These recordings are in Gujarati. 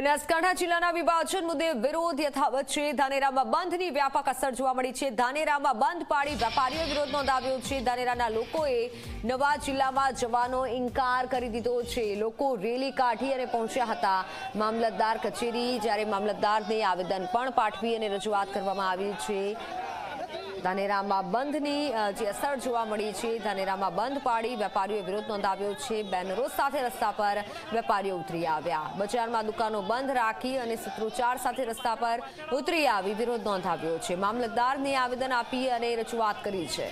બનાસકાંઠા જિલ્લાના વિભાજન મુદ્દે વિરોધ યથાવત છે। ધાનેરામાં બંધની વ્યાપક અસર જોવા મળી છે। ધાનેરામાં બંધ પાડી વેપારીઓ વિરોધ નોંધાવ્યો છે। ધાનેરાના લોકોએ નવા જિલ્લામાં જવાનો ઇનકાર કરી દીધો છે। લોકો રેલી કાઢી અને પહોંચ્યા હતા મામલતદાર કચેરી, જ્યારે મામલતદારને આવેદન પણ પાઠવી અને રજૂઆત કરવામાં આવી છે। ધાનેરામાં બંધની જે અસર જોવા મળી છે, ધાનેરામાં બંધ પાડી વેપારીઓએ વિરોધ નોંધાવ્યો છે। બેનરો સાથે રસ્તા પર વેપારીઓ ઉતરી આવ્યા। બજારમાં દુકાનો બંધ રાખી અને સૂત્રોચ્ચાર સાથે રસ્તા પર ઉતરી આવી વિરોધ નોંધાવ્યો છે। મામલતદારને આવેદન આપી અને રજૂઆત કરી છે।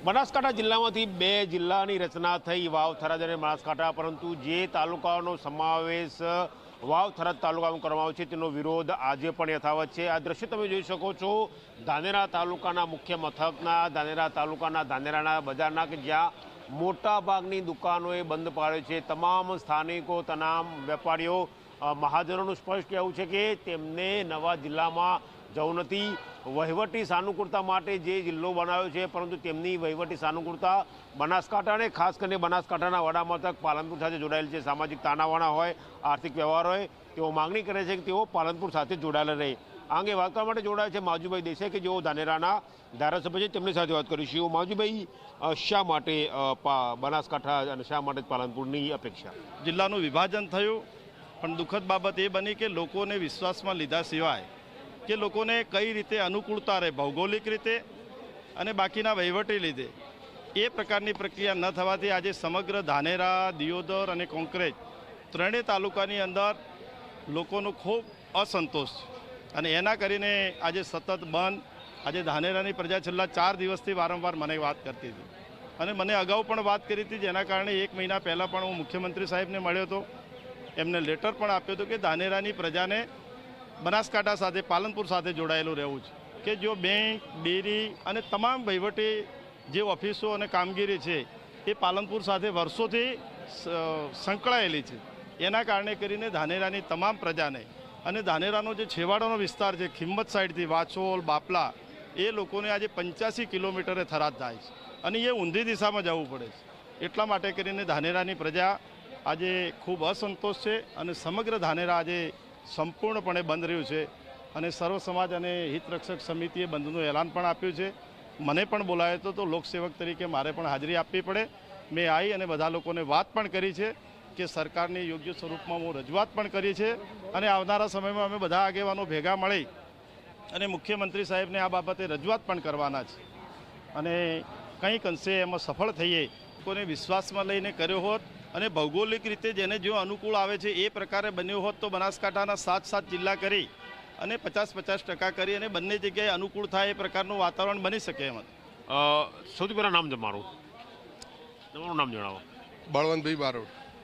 બનાસકાંઠા જિલ્લામાંથી બે જિલ્લાની રચના થઈ, વાવ, થરાદ અને બનાસકાંઠા, પરંતુ જે તાલુકાઓનો સમાવેશ વાવ થરાદ તાલુકામાં કરવામાં આવ્યો છે તેનો વિરોધ આજે પણ યથાવત છે। આ દ્રશ્ય તમે જોઈ શકો છો ધાનેરા તાલુકાના મુખ્ય મથકના, ધાનેરા તાલુકાના ધાનેરાના બજારના, કે જ્યાં મોટા ભાગની દુકાનોએ બંધ પાડ્યો છે। તમામ સ્થાનિકો, તમામ વેપારીઓ, મહાજનોનું સ્પષ્ટ કહેવું છે કે તેમને નવા જિલ્લામાં જવું નથી। વહીવટી સાનુકૂળતા માટે જે જિલ્લો બનાવ્યો છે, પરંતુ તેમની વહીવટી સાનુકૂળતા બનાસકાંઠાને, ખાસ કરીને બનાસકાંઠાના વડા મથક પાલનપુર સાથે જોડાયેલ છે। સામાજિક તાણાવાણા હોય, આર્થિક વ્યવહાર હોય, તેઓ માંગણી કરે છે કે તેઓ પાલનપુર સાથે જોડાયેલા રહે। આ અંગે વાત કરવા માટે જોડાયા છે માવજીભાઈ દેસાઈ, કે જેઓ ધાનેરાના ધારાસભ્ય છે। તેમની સાથે વાત કરીશું। માવજીભાઈ, શા માટે બનાસકાંઠા અને શા માટે પાલનપુરની અપેક્ષા? જિલ્લાનું વિભાજન થયું, પણ દુઃખદ બાબત એ બની કે લોકોને વિશ્વાસમાં લીધા સિવાય કે લોકોને કઈ રીતે અનુકૂળતા રહે ભૌગોલિક રીતે અને બાકીના વહીવટી લીધે એ પ્રકારની પ્રક્રિયા ન થવાથી આજે સમગ્ર ધાનેરા, દિયોદર અને કોંકરેજ ત્રણેય તાલુકાની અંદર લોકોનો ખૂબ અસંતોષ છે અને એના કરીને આજે સતત બંધ। આજે ધાનેરાની પ્રજા છેલ્લા 4 દિવસથી વારંવાર મને વાત કરતી હતી અને મને અગાઉ પણ વાત કરી હતી, જેના કારણે 1 મહિના પહેલાં પણ હું મુખ્યમંત્રી સાહેબને મળ્યો હતો, એમને લેટર પણ આપ્યો હતો કે ધાનેરાની પ્રજાને બનાસકાંઠા સાથે, પાલનપુર સાથે જોડાયેલું રહેવું છે, કે જો બેંક, ડેરી અને તમામ વહીવટી જે ઓફિસો અને કામગીરી છે એ પાલનપુર સાથે વર્ષોથી સંકળાયેલી છે। એના કારણે કરીને ધાનેરાની તમામ પ્રજાને અને ધાનેરાનો જે છેવાડાનો વિસ્તાર છે, ખિંમત સાઈડથી વાછોલ, બાપલા, એ લોકોને આજે 85 કિલોમીટરે થરાદ જાય છે અને એ ઊંધી દિશામાં જવું પડે છે। એટલા માટે કરીને ધાનેરાની પ્રજા આજે ખૂબ અસંતોષ છે અને સમગ્ર ધાનેરા આજે સંપૂર્ણપણે બંધ રહ્યું છે અને સર્વ સમાજ અને હિતરક્ષક સમિતિએ બંધનું એલાન પણ આપ્યું છે। મને પણ બોલાયો હતો, તો લોકસેવક તરીકે મારે પણ હાજરી આપવી પડે। મેં આવી અને બધા લોકોને વાત પણ કરી છે કે સરકારની યોગ્ય સ્વરૂપમાં હું રજૂઆત પણ કરી છે અને આવનારા સમયમાં અમે બધા આગેવાનો ભેગા મળી અને મુખ્યમંત્રી સાહેબને આ બાબતે રજૂઆત પણ કરવાના છે અને કંઈક અંશે એમાં સફળ થઈએ। લોકોને વિશ્વાસમાં લઈને કર્યો હોત અને ભૌગોલિક રીતે જેને જો અનુકૂળ આવે છે એ પ્રકારે બન્યો હોત તો બનાસકાંઠાના 7 જિલ્લા કરી અને 50% કરી અને બંને જગ્યાએ અનુકૂળ થાય એ પ્રકારનું વાતાવરણ બની શકે એમ। સૌથી પહેલાં નામ તમારું નામ જણાવો। બળવંતભાઈ બારોટ।